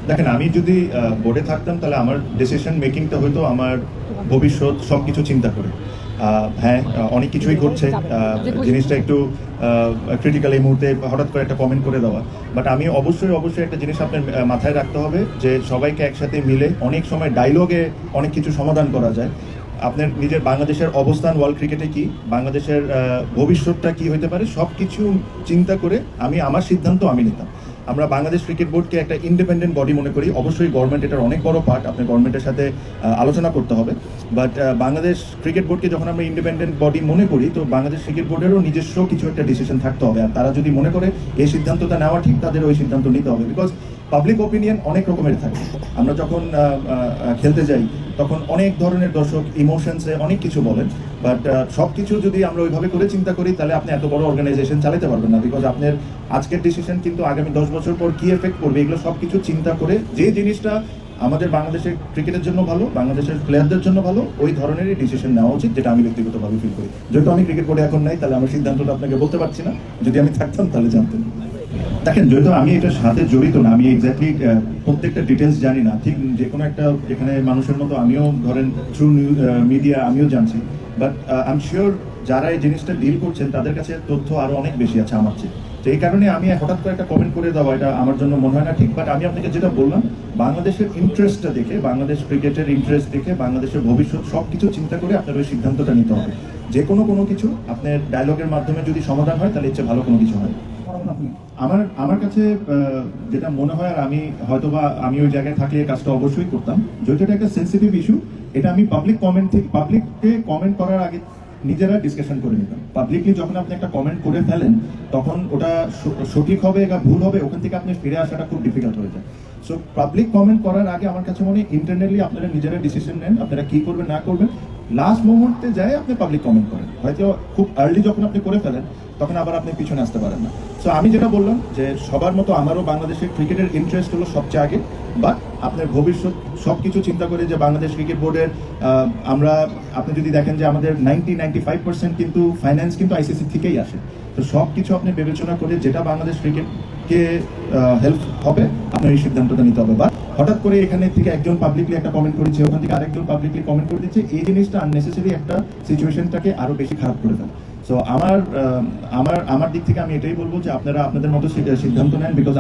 দেখেন, আমি যদি বোর্ডে থাকতাম তাহলে আমার ডিসিশন মেকিংটা হয়তো আমার ভবিষ্যৎ সবকিছু চিন্তা করে। হ্যাঁ, অনেক কিছুই ঘটছে, জিনিসটা একটু ক্রিটিক্যাল এই মুহূর্তে হঠাৎ করে একটা কমেন্ট করে দেওয়া। বাট আমি অবশ্যই একটা জিনিস আপনার মাথায় রাখতে হবে যে সবাইকে একসাথে মিলে অনেক সময় ডায়লগে অনেক কিছু সমাধান করা যায়। আপনার নিজের বাংলাদেশের অবস্থান ওয়ার্ল্ড ক্রিকেটে কি, বাংলাদেশের ভবিষ্যৎটা কি হতে পারে, সব কিছু চিন্তা করে আমার সিদ্ধান্ত আমি নিতাম। আমরা বাংলাদেশ ক্রিকেট বোর্ডকে একটা ইন্ডিপেন্ডেন্ট বডি মনে করি। অবশ্যই গভর্নমেন্ট এটার অনেক বড় পার্ট, আপনার গভর্নমেন্টের সাথে আলোচনা করতে হবে। বাট বাংলাদেশ ক্রিকেট বোর্ডকে যখন আমরা ইন্ডিপেন্ডেন্ট বডি মনে করি, তো বাংলাদেশ ক্রিকেট বোর্ডেরও নিজস্ব কিছু একটা ডিসিশন থাকতে হবে। আর তারা যদি মনে করে এই সিদ্ধান্তটা নেওয়া ঠিক, তাদের ওই সিদ্ধান্ত নিতে হবে। বিকজ পাবলিক ওপিনিয়ন অনেক রকমের থাকে। আমরা যখন খেলতে যাই তখন অনেক ধরনের দর্শক ইমোশনসে অনেক কিছু বলেন। বাট সব কিছু যদি আমরা ওইভাবে করে চিন্তা করি, তাহলে আপনি এত বড় অর্গানাইজেশন চালাতে পারবেন না। বিকজ আপনার আজকের ডিসিশন কিন্তু আগামী 10 বছর পর কি এফেক্ট করবে, এগুলো সব কিছু চিন্তা করে যে জিনিসটা আমাদের বাংলাদেশের ক্রিকেটের জন্য ভালো, বাংলাদেশের প্লেয়ারদের জন্য ভালো, ওই ধরনেরই ডিসিশন নেওয়া উচিত, যেটা আমি ব্যক্তিগতভাবে ফিল করি। যেহেতু আমি ক্রিকেট বোর্ডে এখন নাই, তাহলে আমার সিদ্ধান্তটা আপনাকে বলতে পারছি না। যদি আমি থাকতাম তাহলে জানতেন। দেখেন, যেহেতু আমি এটার সাথে জড়িত না, আমি এক্স্যাক্টলি প্রত্যেকটা ডিটেলস জানি না। ঠিক যে কোনো একটা এখানে মানুষের মতো আমিও ধরেন থ্রু মিডিয়া আমিও জানছি। বাট আই এম শিওর যারা এই জিনিসটা ডিল করছেন তাদের কাছে তথ্য আরো অনেক বেশি আছে আমার চেয়ে। তো এই কারণে আমি হঠাৎ করে একটা কমেন্ট করে দেওয়া, এটা আমার জন্য মনে হয় না ঠিক। বাট আমি আপনাকে যেটা বললাম, বাংলাদেশের ইন্টারেস্টটা দেখে, বাংলাদেশ ক্রিকেটের ইন্টারেস্ট দেখে, বাংলাদেশের ভবিষ্যৎ সব কিছু চিন্তা করে আপনার ওই সিদ্ধান্তটা নিতে হবে। যে কোনো কিছু আপনার ডায়লগের মাধ্যমে যদি সমাধান হয়, তাহলে ইচ্ছে ভালো কোনো কিছু হয়। আমার কাছে যেটা মনে হয়, আর আমি হয়তোবা আমি ওই জায়গায় থাকলে এই কাজটা অবশ্যই করতাম, যেহেতু এটা একটা সেন্সিটিভ ইস্যু, এটা আমি পাবলিককে কমেন্ট করার আগে নিজেরা ডিসকাশন করে নিতাম। পাবলিকলি যখন আপনি একটা কমেন্ট করে ফেলেন, তখন ওটা সঠিক হবে বা ভুল হবে, ওখান থেকে আপনি ফিরে আসাটা খুব ডিফিকাল্ট হয়ে যায়। সো পাবলিক কমেন্ট করার আগে আমার কাছে মনে হয় ইন্টারনালি আপনারা নিজেরা ডিসিশন নেন, আপনারা কি করবেন না করবেন। লাস্ট মোমেন্টে যায় আপনি পাবলিক কমেন্ট করেন। হয়তো খুব আর্লি যখন আপনি করে ফেলেন, তখন আবার আপনি পিছনে আসতে পারেন না। সো আমি যেটা বললাম যে সবার মতো আমারও বাংলাদেশের ক্রিকেটের ইন্টারেস্ট হলো সবচেয়ে আগে। বাট আপনার ভবিষ্যৎ সব কিছু চিন্তা করে যে বাংলাদেশ ক্রিকেট বোর্ডের আপনি যদি দেখেন যে আমাদের 95% কিন্তু ফাইন্যান্স কিন্তু আইসিসি থেকেই আসে। তো সব কিছু আপনি বিবেচনা করে যেটা বাংলাদেশ ক্রিকেটকে হেল্প হবে, আপনার এই সিদ্ধান্তটা নিতে হবে। বা হঠাৎ করে এখানে থেকে একজন পাবলিকলি একটা কমেন্ট করেছে, ওখান থেকে আরেকজন পাবলিকলি কমেন্ট করে দিচ্ছে, এই জিনিসটা আননেসেসারি একটা সিচুয়েশনটাকে আরো বেশি খারাপ করে ফেলে। সো আমার দিক থেকে আমি এটাই বলবো যে আপনারা আপনাদের মতো সিদ্ধান্ত নেন। বিকজ